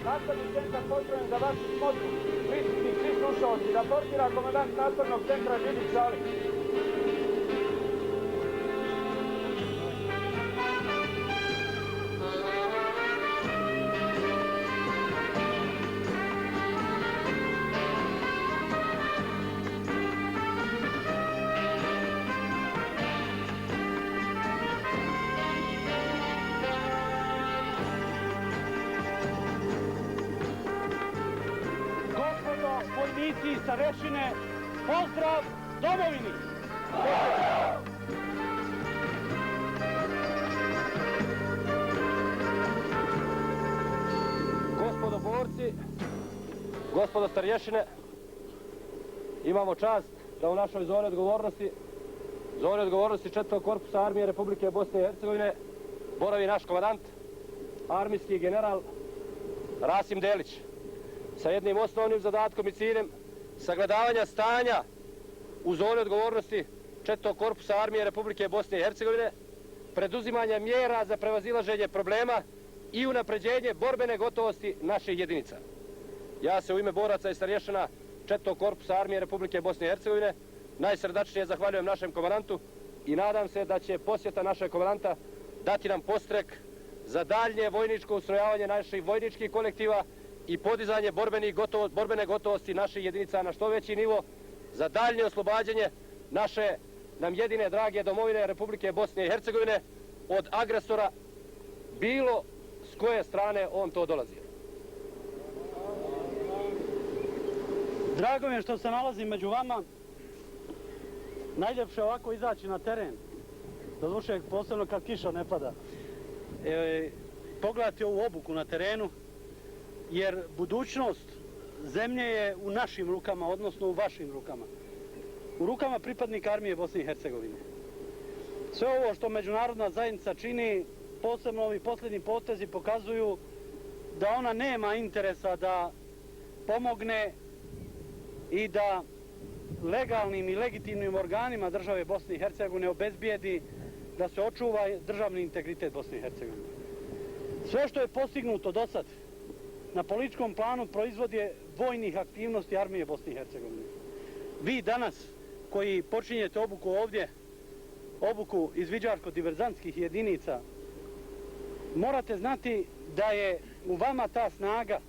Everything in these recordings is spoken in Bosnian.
Nastavni centar postrojen za vašu smotru. Prisutni svi slušalci, raportira komandant nastavnog centra Đidić Šalić. Vojnici i starešine, pozdrav domovini! Gospodo borci, gospodo starješine, imamo čast da u našoj zoni odgovornosti 4. korpusa armije Republike Bosne i Hercegovine boravi naš komandant, armijski general Rasim Delić, sa jednim osnovnim zadatkom i ciljem sagledavanja stanja u zoni odgovornosti 4. korpusa armije Republike Bosne i Hercegovine, preduzimanja mjera za prevazilaženje problema i unapređenje borbene gotovosti naših jedinica. Ja se u ime boraca i starješina 4. korpusa armije Republike Bosne i Hercegovine najsrdačnije zahvaljujem našem komandantu i nadam se da će posjeta našeg komandanta dati nam podstrek za daljnje vojničko ustrojavanje naših vojničkih kolektiva i podizanje borbene gotovosti naših jedinica na što veći nivo, za daljnje oslobađanje naše nam jedine drage domovine Republike Bosne i Hercegovine od agresora, bilo s koje strane on to dolazi. Drago mi je što se nalazim među vama. Najljepše ovako izaći na teren, doduše posebno kad kiša ne pada. Pogledati ovu obuku na terenu, jer budućnost zemlje je u našim rukama, odnosno u vašim rukama. U rukama pripadnika armije Bosne i Hercegovine. Sve ovo što međunarodna zajednica čini, posebno ovi posljednji potezi, pokazuju da ona nema interesa da pomogne i da legalnim i legitimnim organima države Bosne i Hercegovine obezbijedi da se očuva državni integritet Bosne i Hercegovine. Sve što je postignuto do sad na političkom planu proizvod je vojnih aktivnosti armije Bosne i Hercegovine. Vi danas koji počinjete obuku ovdje, obuku izviđačko-diverzantskih jedinica, morate znati da je u vama ta snaga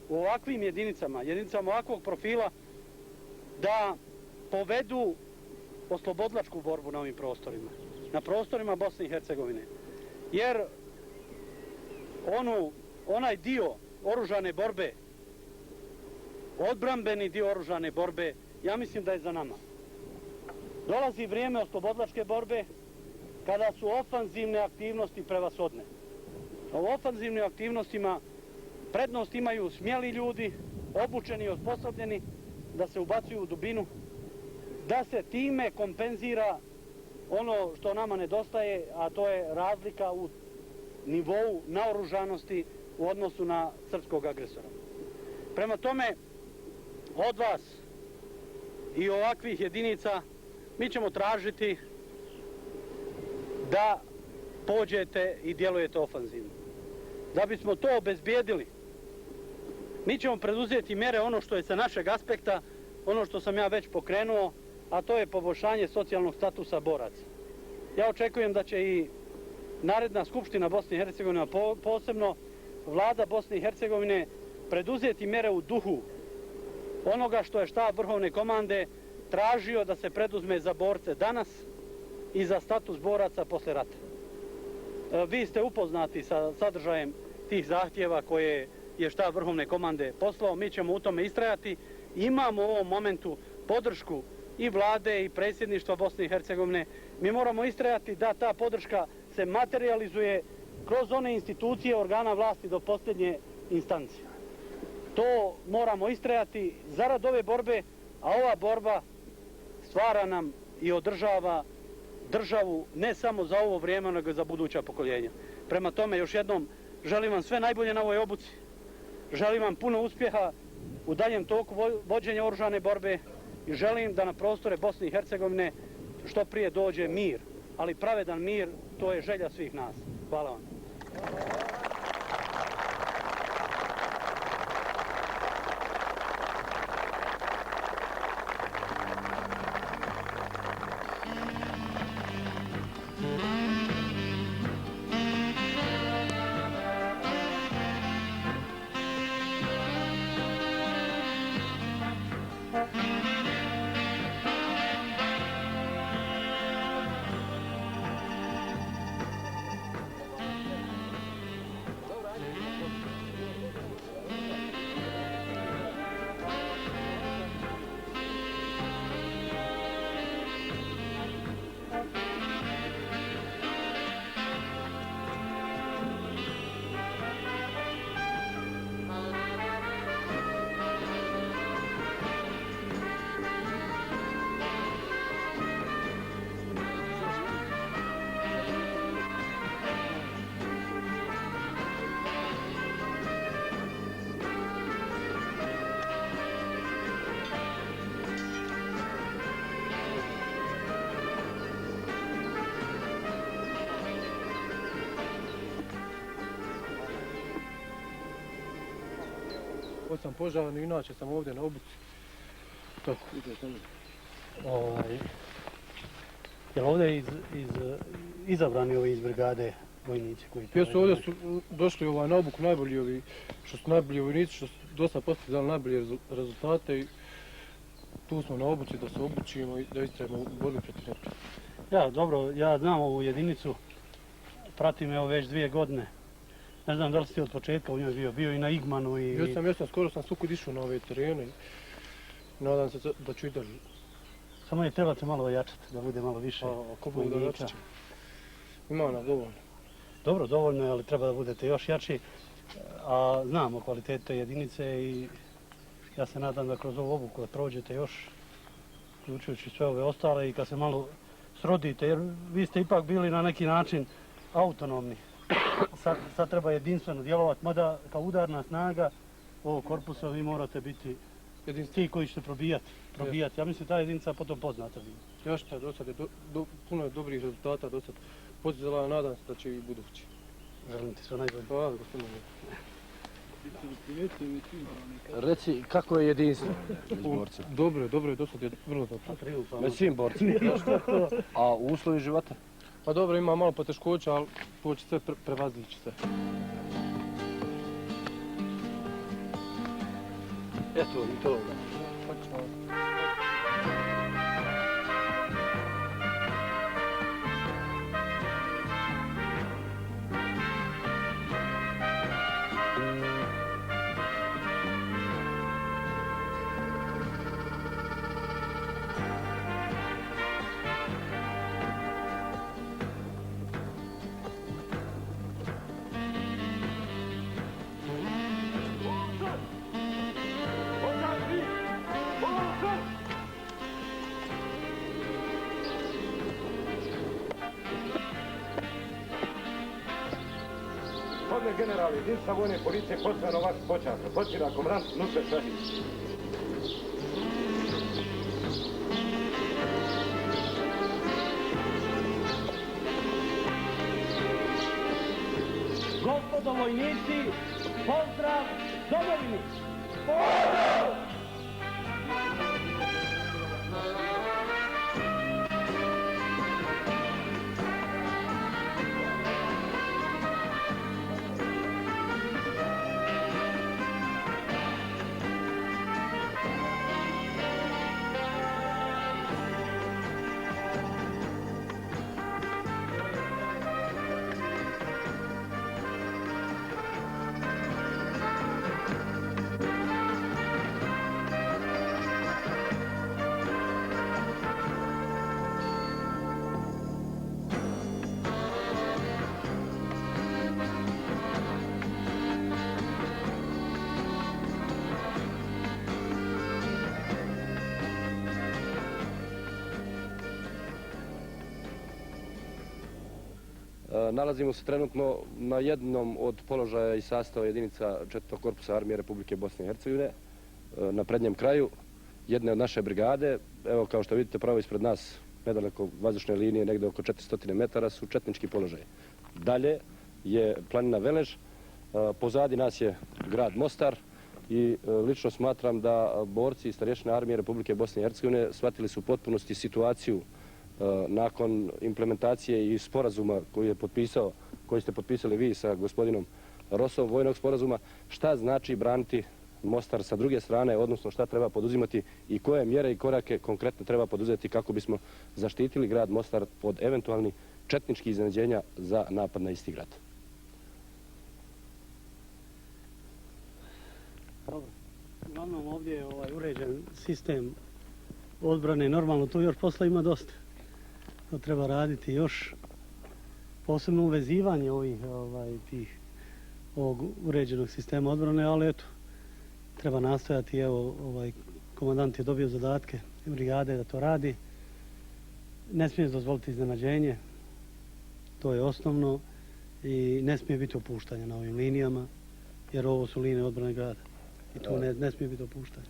u ovakvim jedinicama ovakvog profila, da povedu oslobodilačku borbu na ovim prostorima, na prostorima Bosne i Hercegovine. Jer onaj dio oružane borbe, odbrambeni dio oružane borbe, ja mislim da je za nama. Dolazi vrijeme oslobodilačke borbe kada su ofanzivne aktivnosti prevashodne. U ofanzivnim aktivnostima prednost imaju smjeli ljudi, obučeni i osposobljeni da se ubacuju u dubinu, da se time kompenzira ono što nama nedostaje, a to je razlika u nivou naoružanosti u odnosu na srpskog agresora. Prema tome, od vas i ovakvih jedinica mi ćemo tražiti da pođete i djelujete ofanzivno. Da bismo to obezbijedili, mi ćemo preduzeti mjere ono što je sa našeg aspekta, ono što sam ja već pokrenuo, a to je poboljšanje socijalnog statusa boraca. Ja očekujem da će i naredna Skupština Bosne i Hercegovine, posebno Vlada Bosne i Hercegovine, preduzeti mjere u duhu onoga što je štab Vrhovne komande tražio da se preduzme za borce danas i za status boraca posle rata. Vi ste upoznati sa sadržajem tih zahtjeva koje je štab Vrhovne komande poslao, mi ćemo u tome istrajati. Imamo u ovom momentu podršku i vlade i predsjedništva Bosne i Hercegovine. Mi moramo istrajati da ta podrška se materializuje kroz one institucije organa vlasti do posljednje instancije. To moramo istrajati zarad ove borbe, a ova borba stvara nam i održava državu ne samo za ovo vrijeme, nego za buduća pokoljenja. Prema tome, još jednom, želim vam sve najbolje na ovoj obuci. Želim vam puno uspjeha u daljem toku vođenja oružane borbe i želim da na prostore Bosne i Hercegovine što prije dođe mir. Ali pravedan mir, to je želja svih nas. Hvala vam. sam požaran i inače sam ovdje na obuci. Tako. Jel ovdje izabrani ovi iz brigade vojnici koji... Jesu, ovdje su došli na obuku najbolji ovi, što su najbolji vojnici, što su dosta postizali najbolje rezultate i tu smo na obuci da se obučimo i da istrajemo u borbi protiv neprijatelja. Ja, dobro, ja znam ovu jedinicu, pratim evo već 2 godine. Ne znam da li si ti od početka u njoj bio i na Igmanu i... Jesam, skoro sam svukud išao na ove terene i nadam se da ću i dalje. Samo je trebate malo ojačati, da bude malo više vojnika. Ima nas dovoljno. Dobro, dovoljno je, ali treba da budete još jači. A znamo kvalitete jedinice i ja se nadam da kroz ovu obuku prođete još, uključujući sve ove ostale i kad se malo srodite, jer vi ste ipak bili na neki način autonomni. Sad treba jedinstveno djelovati, mada kao udarna snaga ovog korpusa vi morate biti ti koji ćete probijati. Ja mislim ta jedinica potom poznata bila. Još do sad je puno je dobrih rezultata, do sad postizala, nadam se da će i budući. Želim ti sve najbolje. Hvala, gospodine. Reci, kako je jedinstvo među borcima? Dobro je, do sad je vrlo dobro. Među svim borcima. A uslovi života? Pa dobro, ima malo poteškoća, ali to će sve prevazići se. Eto i to. Gospodine general, jedinstva vojne policije postavljeno vaš počast. Počira komandant Nusret Šahić. Gospodo vojnici, pozdrav domovini! Nalazimo se trenutno na jednom od položaja i sastava jedinica 4. korpusa armije Republike Bosne i Hercegovine, na prednjem kraju jedne od naše brigade. Evo, kao što vidite, pravo ispred nas, nedaleko vazdušne linije, negdje oko 400 metara, su četnički položaj. Dalje je planina Velež, pozadi nas je grad Mostar i lično smatram da borci i starješine armije Republike Bosne i Hercegovine shvatili su u potpunosti situaciju nakon implementacije i sporazuma koji ste potpisali vi sa gospodinom Rosom, vojnog sporazuma, šta znači braniti Mostar sa druge strane, odnosno šta treba poduzimati i koje mjere i korake konkretno treba poduzeti kako bismo zaštitili grad Mostar od eventualnih četničkih iznenađenja za napad na isti grad. Dobro. Uglavnom ovdje je uređen sistem odbrane, normalno tu još posla ima dosta. To treba raditi još, posebno uvezivanje ovog uređenog sistema odbrane, ali eto, treba nastojati, evo, komandant je dobio zadatke brigade da to radi. Ne smije dozvoliti iznenađenje, to je osnovno, i ne smije biti opuštanja na ovim linijama, jer ovo su linije odbrane grada i tu ne smije biti opuštanja.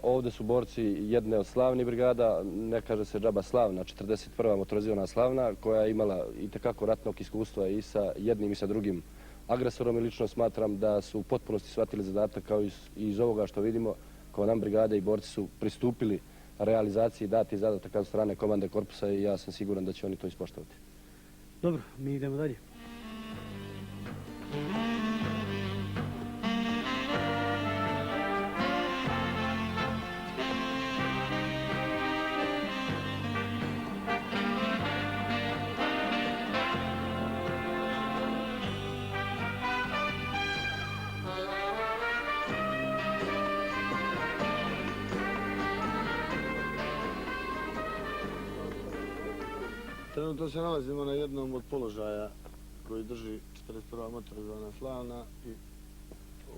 Ovdje su borci jedne od slavnih brigada, ne kaže se džaba slavna, 41. motorizirana slavna, koja je imala itekako ratnog iskustva i sa jednim i sa drugim agresorom i lično smatram da su u potpunosti shvatili zadatak kao i iz ovoga što vidimo. Komandant brigade i borci su pristupili realizaciji dati zadatak od strane komande korpusa i ja sam siguran da će oni to ispoštovati. Dobro, mi idemo dalje. Trenutno se nalazimo na jednom od položaja koji drži 41. motorizovana slavna i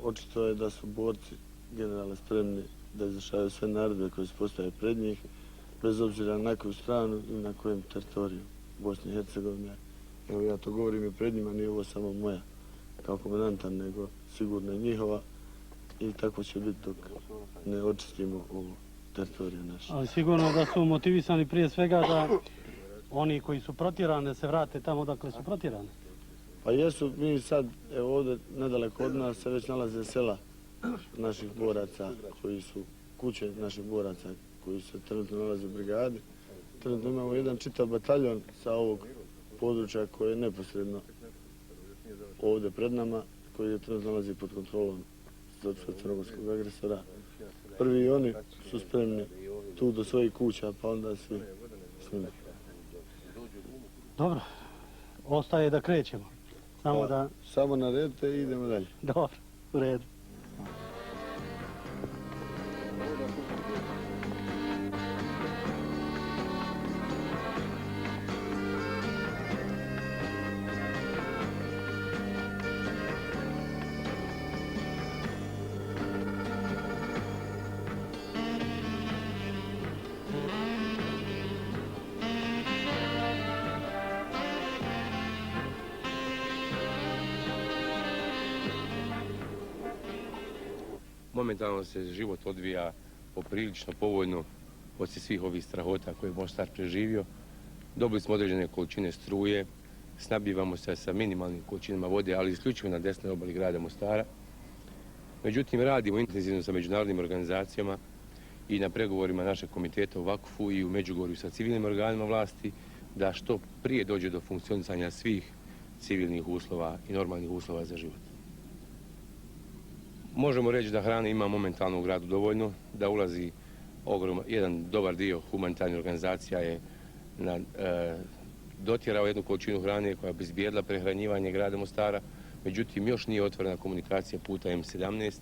očito je da su borci generale spremni da izvršavaju sve naredbe koje se postave pred njih, bez obzira na koju stranu i na kojem teritoriju Bosne i Hercegovine. Evo ja to govorim i pred njima, nije ovo samo moja kao komandanta, nego sigurno i njihova i tako će biti dok ne očistimo ovu teritoriju našu. Ali sigurno da su motivisani prije svega da oni koji su protjerani se vrate tamo odakle su protjerani. Pa jesu, mi sad, evo ovdje nedaleko od nas se već nalaze sela naših boraca koji su, kuće naših boraca koji se trenutno nalaze u brigadi. Trenutno imamo jedan čitav bataljon sa ovog područja koje je neposredno ovdje pred nama, koji je trenutno nalazi pod kontrolom srpskog crnogorskog agresora. Prvi oni su spremni tu do svojih kuća, pa onda svi s njima. Dobro, ostaje da krećemo. Samo naredite i idemo dalje. Dobro, u redu. Momentalno se život odvija poprilično povoljno poslije svih ovih strahota koje je Mostar preživio. Dobili smo određene količine struje, snabdijevamo se sa minimalnim količinama vode, ali isključivo na desnoj obali grada Mostara. Međutim, radimo intenzivno sa međunarodnim organizacijama i na pregovorima našeg komiteta u Vakufu i u Međugorju sa civilnim organima vlasti da što prije dođe do funkcionisanja svih civilnih uslova i normalnih uslova za život. Možemo reći da hrane ima momentalno u gradu dovoljno, da ulazi jedan dobar dio humanitarnih organizacija je dotjerao jednu količinu hrane koja bi izbjegla prehranjivanje grada Mostara, međutim još nije otvorena komunikacija puta M17.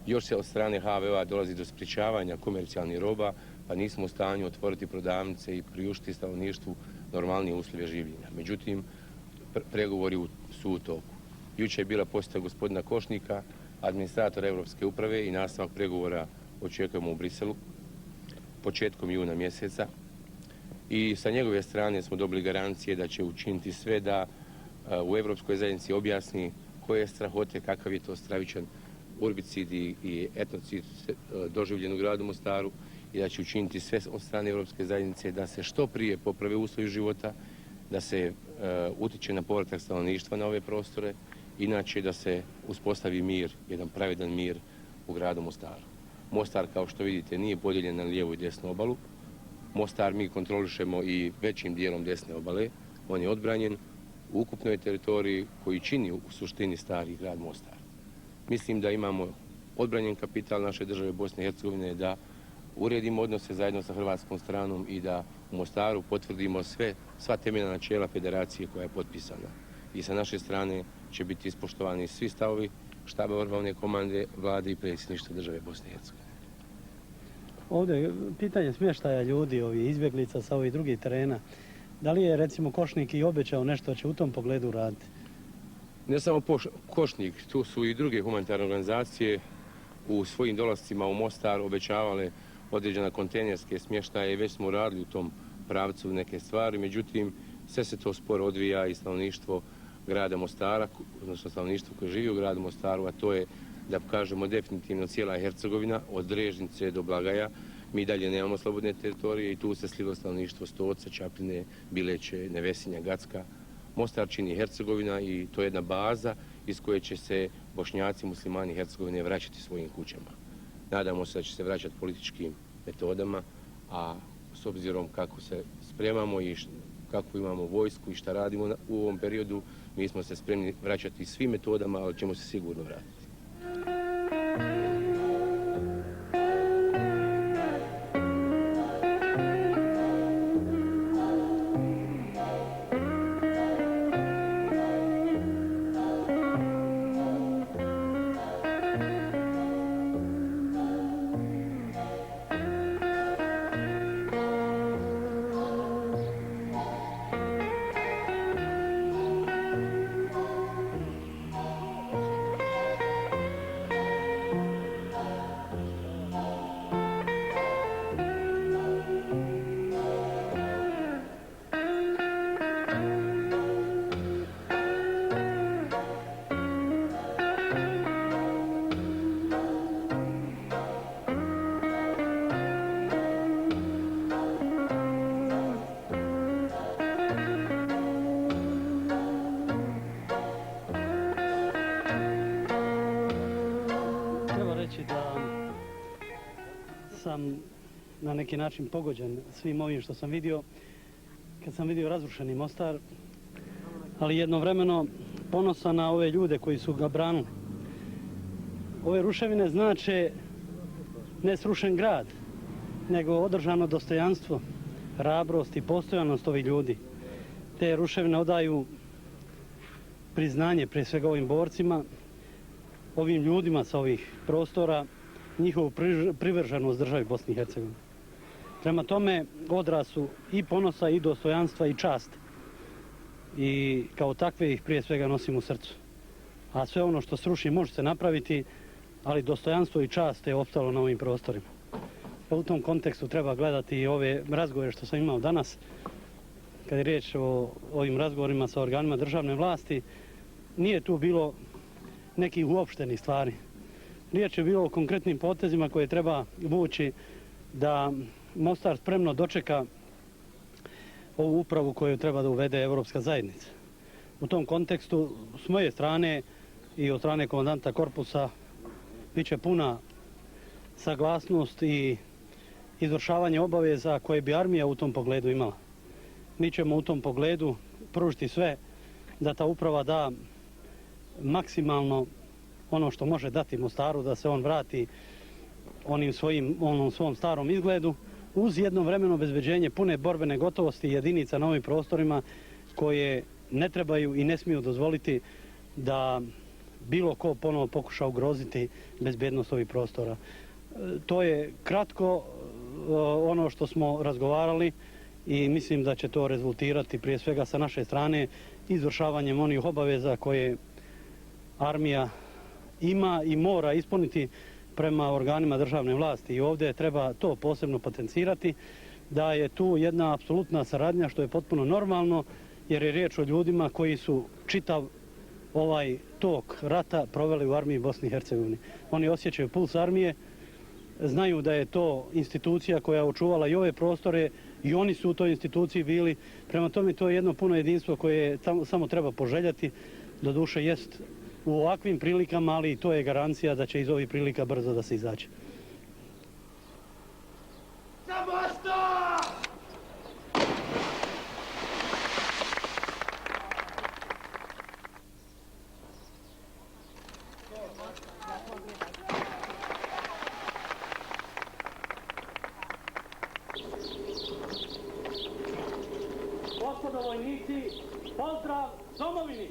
Još se od strane HVO-a dolazi do sprječavanja komercijalnih roba, pa nismo u stanju otvoriti prodavnice i priuštiti stanovništvu normalnije usluge življenja. Međutim, pregovori su u toku. Jučer je bila posjeta gospodina Košnika, administratora Europske uprave i nastavak pregovora očekujemo u Briselu početkom juna mjeseca. I sa njegove strane smo dobili garancije da će učiniti sve da u Europskoj zajednici objasni koje strahote, kakav je to stravičan urbicid i etnocid doživljen u gradu Mostaru i da će učiniti sve od strane Europske zajednice da se što prije poprave uslovi života, da se utiče na povratak stanovništva na ove prostore, inače da se uspostavi mir, jedan pravedan mir u gradu Mostaru. Mostar, kao što vidite, nije podijeljen na lijevu i desnu obalu. Mostar mi kontrolišemo i većim dijelom desne obale. On je odbranjen u ukupnoj teritoriji koji čini u suštini stari grad Mostar. Mislim da imamo odbranjen kapital naše države Bosne i Hercegovine, da uredimo odnose zajedno sa hrvatskom stranom i da u Mostaru potvrdimo sva temeljna načela federacije koja je potpisana. I sa naše strane će biti ispoštovani svi stavovi štaba Vrhovne komande, vlade i predsjedništva države Bosne i Hercegovine. Ovdje je pitanje smještaja ljudi, ovih izbjeglica sa ovih drugih terena. Da li je recimo Košnik i obećao nešto će u tom pogledu raditi? Ne samo Košnik, tu su i druge humanitarne organizacije u svojim dolascima u Mostar obećavale određena kontejnerske smještaje i već smo radili u tom pravcu neke stvari, međutim sve se to sporo odvija i stanovništvo grada Mostara, odnosno stanovništvo koje živi u gradu Mostaru, a to je, da kažemo, definitivno cijela Hercegovina, od Režnice do Blagaja. Mi dalje nemamo slobodne teritorije i tu se slilo stanovništvo Stoca, Čapljine, Bileće, Nevesinja, Gacka, Mostar čini Hercegovina i to je jedna baza iz koje će se Bošnjaci, muslimani Hercegovine vraćati svojim kućama. Nadamo se da će se vraćati političkim metodama, a s obzirom kako se spremamo i kako imamo vojsku i šta radimo u ovom periodu, mi smo se spremni vraćati svim metodama, ali ćemo se sigurno vratiti. Da sam na neki način pogođen svim ovim što sam vidio kad sam vidio razrušeni Mostar, ali jednovremeno ponosan na ove ljude koji su ga branili. Ove ruševine znače ne srušen grad, nego održano dostojanstvo, hrabrost i postojanost ovih ljudi. Te ruševine odaju priznanje prije svega ovim borcima, ovim ljudima sa ovih prostora, njihovu privrženost državi Bosni i Hercegovine. Prema tome, odraz su i ponosa, i dostojanstva, i čast. I kao takve ih prije svega nosim u srcu. A sve ono što sruši može se napraviti, ali dostojanstvo i čast je opstalo na ovim prostorima. U tom kontekstu treba gledati i ove razgovore što sam imao danas, kad je riječ o ovim razgovorima sa organima državne vlasti. Nije tu bilo nekih uopštenih stvari. Riječ je bilo o konkretnim potezima koje treba vući da Mostar spremno dočeka ovu upravu koju treba da uvede Europska zajednica. U tom kontekstu s moje strane i od strane komandanta korpusa bit će puna saglasnost i izvršavanje obaveza koje bi armija u tom pogledu imala. Mi ćemo u tom pogledu pružiti sve da ta uprava da maksimalno ono što može dati Mostaru, da se on vrati onom svom starom izgledu, uz jednovremeno obezbeđenje pune borbene gotovosti jedinica na ovim prostorima koje ne trebaju i ne smiju dozvoliti da bilo ko ponovo pokuša ugroziti bezbjednost ovih prostora. To je kratko ono što smo razgovarali i mislim da će to rezultirati prije svega sa naše strane izvršavanjem onih obaveza koje armija ima i mora ispuniti prema organima državne vlasti. I ovdje treba to posebno potencirati, da je tu jedna apsolutna saradnja što je potpuno normalno, jer je riječ o ljudima koji su čitav ovaj tok rata proveli u armiji Bosni i Hercegovine. Oni osjećaju puls armije, znaju da je to institucija koja je očuvala i ove prostore i oni su u toj instituciji bili. Prema tome to je jedno puno jedinstvo koje samo treba poželjati. Doduše jest u ovakvim prilikama, ali to je garancija da će iz ovih prilika brzo da se izađe. Gospodo vojnici, pozdrav domovini!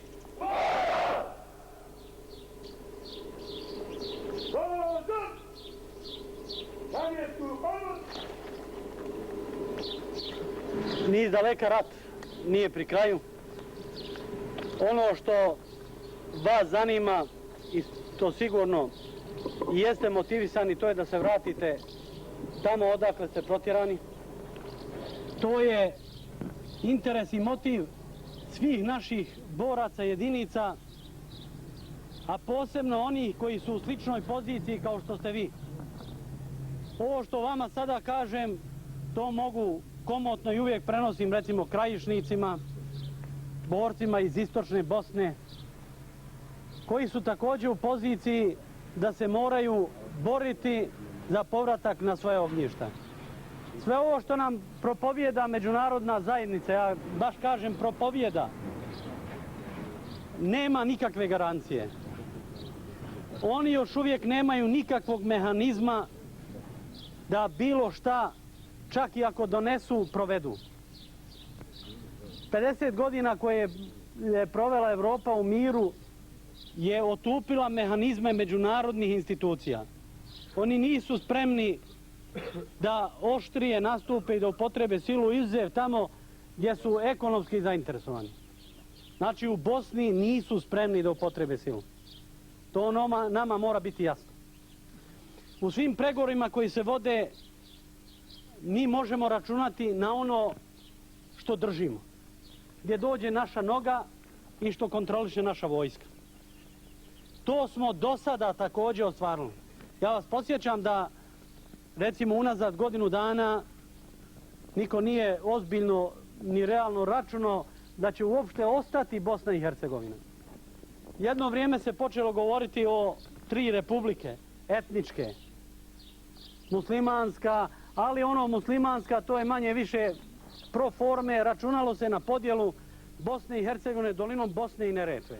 Ni izdaleka rat nije pri kraju. Ono što vas zanima, i to sigurno jeste motivisani, to je da se vratite tamo odakle ste protjerani. To je interes i motiv svih naših boraca, jedinica, a posebno onih koji su u sličnoj poziciji kao što ste vi. Ovo što vama sada kažem, to mogu komotno i uvijek prenosim recimo krajišnicima, borcima iz istočne Bosne, koji su također u poziciji da se moraju boriti za povratak na svoje ognjišta. Sve ovo što nam propovijeda međunarodna zajednica, ja baš kažem propovijeda, nema nikakve garancije. Oni još uvijek nemaju nikakvog mehanizma da bilo šta, čak i ako donesu, provedu. 50 godina koje je provela Europa u miru je otupila mehanizme međunarodnih institucija. Oni nisu spremni da oštrije nastupe i da upotrebe silu, izuzev tamo gdje su ekonomski zainteresovani. Znači u Bosni nisu spremni da upotrebe silu. To nama mora biti jasno. U svim pregovorima koji se vode mi možemo računati na ono što držimo, gdje dođe naša noga i što kontroliše naša vojska. To smo do sada također ostvarili. Ja vas podsjećam da recimo unazad godinu dana niko nije ozbiljno ni realno računao da će uopšte ostati Bosna i Hercegovina. Jedno vrijeme se počelo govoriti o 3 republike, etničke, muslimanska, ali ono muslimanska to je manje više pro forme, računalo se na podjelu Bosne i Hercegovine dolinom Bosne i Neretve.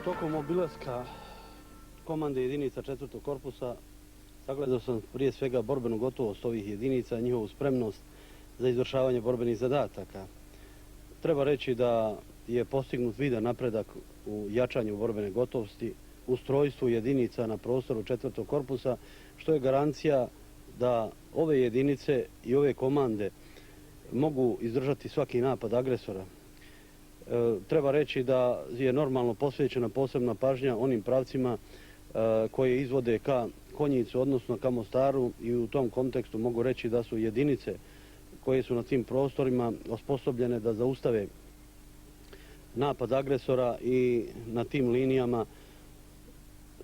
Tokom obilaska komande jedinica 4. korpusa sagledao sam prije svega borbenu gotovost ovih jedinica, njihovu spremnost za izvršavanje borbenih zadataka. Treba reći da je postignut vidan napredak u jačanju borbene gotovosti, ustrojstvu jedinica na prostoru 4. korpusa, što je garancija da ove jedinice i ove komande mogu izdržati svaki napad agresora. Treba reći da je normalno posvećena posebna pažnja onim pravcima koje izvode ka Konjicu, odnosno ka Mostaru, i u tom kontekstu mogu reći da su jedinice koje su na tim prostorima osposobljene da zaustave napad agresora i na tim linijama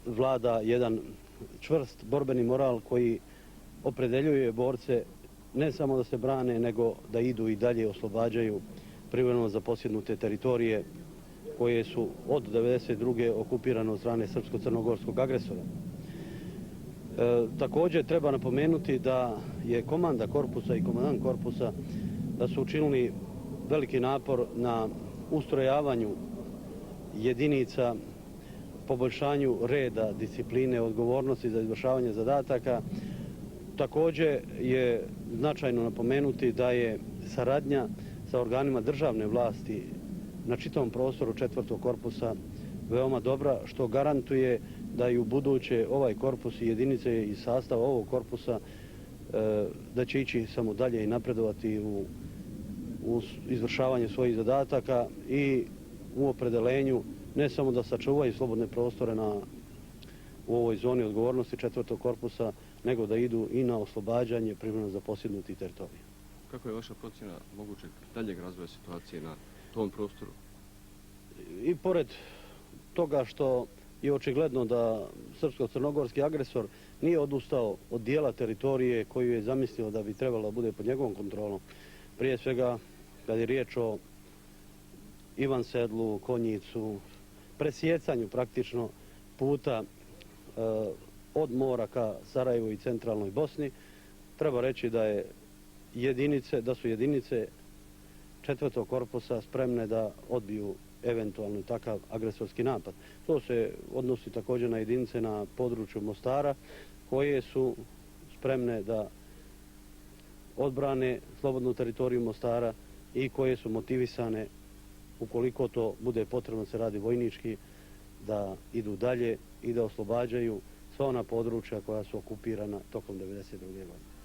vlada jedan čvrst borbeni moral koji opredeljuje borce ne samo da se brane, nego da idu i dalje oslobađaju privremeno zaposjednute teritorije koje su od 1992. okupirane od strane srpsko-crnogorskog agresora. Također treba napomenuti da je komanda korpusa i komandant korpusa da su učinili veliki napor na ustrojavanju jedinica, poboljšanju reda, discipline, odgovornosti za izvršavanje zadataka. Također je značajno napomenuti da je saradnja sa organima državne vlasti na čitavom prostoru 4. korpusa veoma dobra, što garantuje da i u buduće ovaj korpus i jedinice iz sastava ovog korpusa da će ići samo dalje i napredovati u izvršavanju svojih zadataka i u opredelenju ne samo da sačuvaju slobodne prostore u ovoj zoni odgovornosti 4. korpusa, nego da idu i na oslobađanje privremeno zaposjednutih teritorija. Kako je vaša procjena mogućeg daljeg razvoja situacije na tom prostoru? I pored toga što je očigledno da srpsko-crnogorski agresor nije odustao od dijela teritorije koju je zamislio da bi trebalo da bude pod njegovom kontrolom. Prije svega, kad je riječ o Ivansedlu, Konjicu, presjecanju praktično puta od mora ka Sarajevu i centralnoj Bosni, treba reći da su jedinice 4. korpusa spremne da odbiju eventualno takav agresorski napad. To se odnosi također na jedinice na području Mostara koje su spremne da odbrane slobodnu teritoriju Mostara i koje su motivisane, ukoliko to bude potrebno se radi vojnički, da idu dalje i da oslobađaju sva ona područja koja su okupirana tokom 1992. godine.